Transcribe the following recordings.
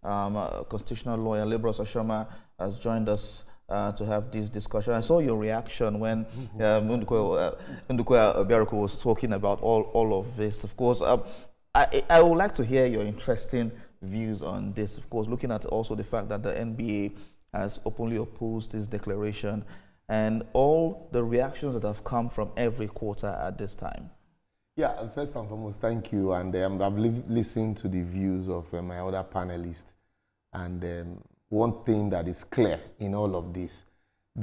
constitutional lawyer, Liborous Oshoma, has joined us to have this discussion. I saw your reaction when Ndukwe Obiaruku was talking about all of this. Of course, I would like to hear your interesting views on this. Of course, looking at also the fact that the NBA has openly opposed this declaration and all the reactions that have come from every quarter at this time. Yeah, first and foremost, thank you. And I've listened to the views of my other panelists. And one thing that is clear in all of this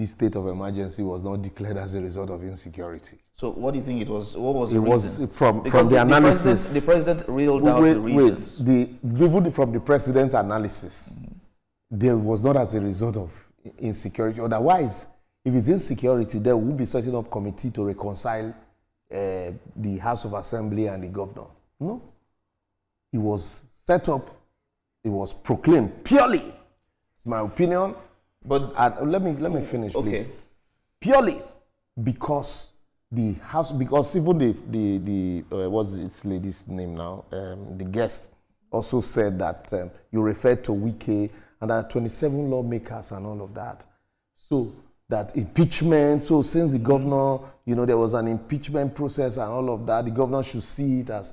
state of emergency was not declared as a result of insecurity. So what do you think it was? What was the reason? It was from the analysis. The president reeled out the reasons. Even from the president's analysis, there was not as a result of insecurity. Otherwise, if it's insecurity, there will be setting up committee to reconcile the House of Assembly and the governor. No. It was set up, it was proclaimed purely, it's my opinion, but let me finish, please. Purely because the House, because even the what's its lady's name now, the guest also said that you referred to Wike and there are 27 lawmakers and all of that. So that impeachment, so since the governor, there was an impeachment process and all of that, the governor should see it as,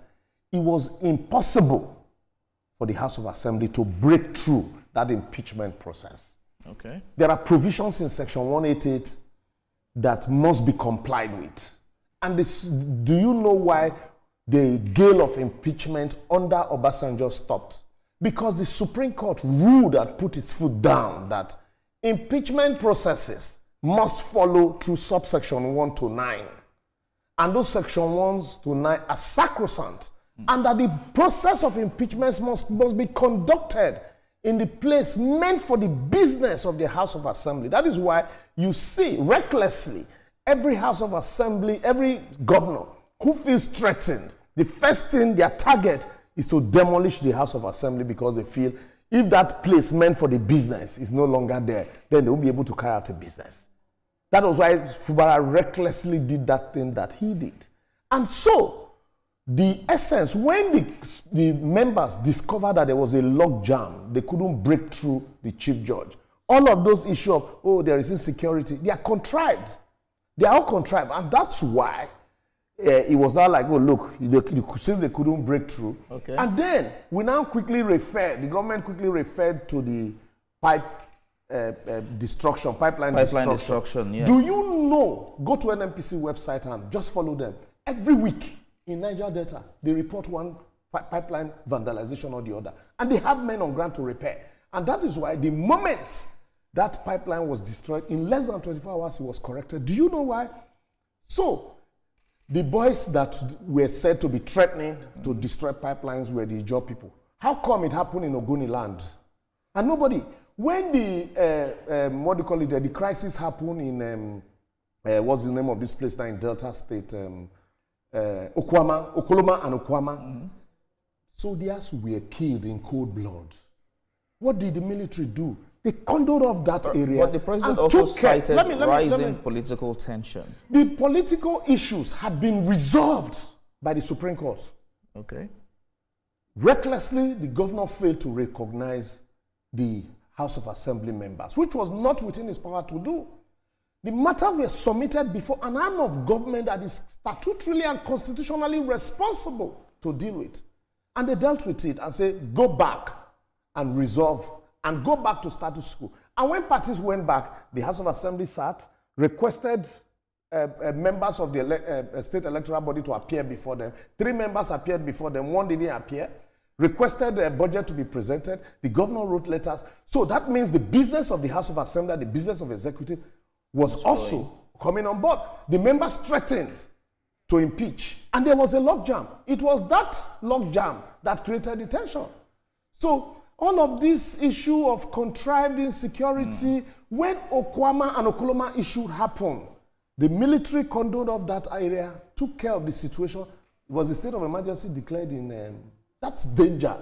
it was impossible for the House of Assembly to break through that impeachment process. Okay. There are provisions in Section 188 that must be complied with. And this, do you know why the gale of impeachment under Obasanjo stopped? Because the Supreme Court ruled and put its foot down that impeachment processes must follow through subsection 1 to 9. And those section 1s to 9 are sacrosanct. And that the process of impeachment must be conducted in the place meant for the business of the House of Assembly. That is why you see recklessly every House of Assembly, every governor who feels threatened, the first thing, their target is to demolish the House of Assembly because they feel if that place meant for the business is no longer there, then they won't be able to carry out a business. That was why Fubara recklessly did that thing that he did. And so, the essence, when the members discovered that there was a log jam, they couldn't break through the chief judge. All of those issues of, oh, there is insecurity, they are contrived. They are all contrived. And that's why it was not like, oh, look, since they couldn't break through. Okay. And then we now the government quickly referred to the pipeline destruction. Yeah. Do you know, go to NNPC website and just follow them. Every week in Niger Delta, they report one pipeline vandalization or the other. And they have men on ground to repair. And that is why the moment that pipeline was destroyed, in less than 24 hours, it was corrected. Do you know why? So, the boys that were said to be threatening to destroy pipelines were the Ijaw people. How come it happened in Ogoni land? And nobody. When the crisis happened in, what's the name of this place now in Delta State? Okoloma and Okwama. Soldiers were killed in cold blood. What did the military do? They condured off that area. But the president also cited rising political tension. The political issues had been resolved by the Supreme Court. Okay. Recklessly, the governor failed to recognize the House of Assembly members, which was not within his power to do. The matter was submitted before an arm of government that is statutorily and constitutionally responsible to deal with. And they dealt with it and said, go back and resolve and go back to status quo. And when parties went back, the House of Assembly sat, requested members of the state electoral body to appear before them. 3 members appeared before them, 1 didn't appear. Requested a budget to be presented. The governor wrote letters. So that means the business of the House of Assembly, the business of executive, was also coming on board. The members threatened to impeach. And there was a logjam. It was that logjam that created the tension. So all of this issue of contrived insecurity, when Okwama and Okoloma issue happened, the military conduct of that area took care of the situation. It was a state of emergency declared in, that's danger.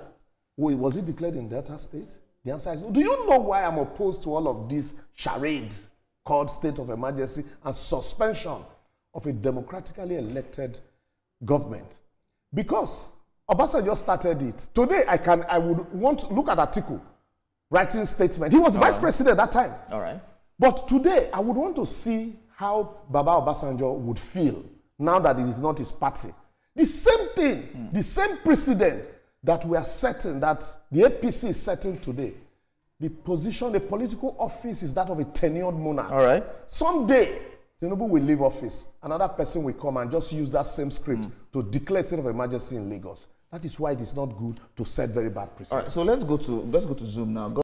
Was it declared in Delta State? The answer is no. Do you know why I'm opposed to all of this charade called state of emergency and suspension of a democratically elected government? Because Obasanjo started it. Today, I would want to look at article writing statement. He was vice president at that time. All right. But today, I would want to see how Baba Obasanjo would feel now that it is not his party. The same thing, the same precedent that we are setting, that the APC is setting today. The position, the political office is that of a tenured monarch. All right. Someday, Tinubu will leave office. Another person will come and just use that same script to declare state of emergency in Lagos. That is why it is not good to set very bad precedents. All right, so let's go to Zoom now.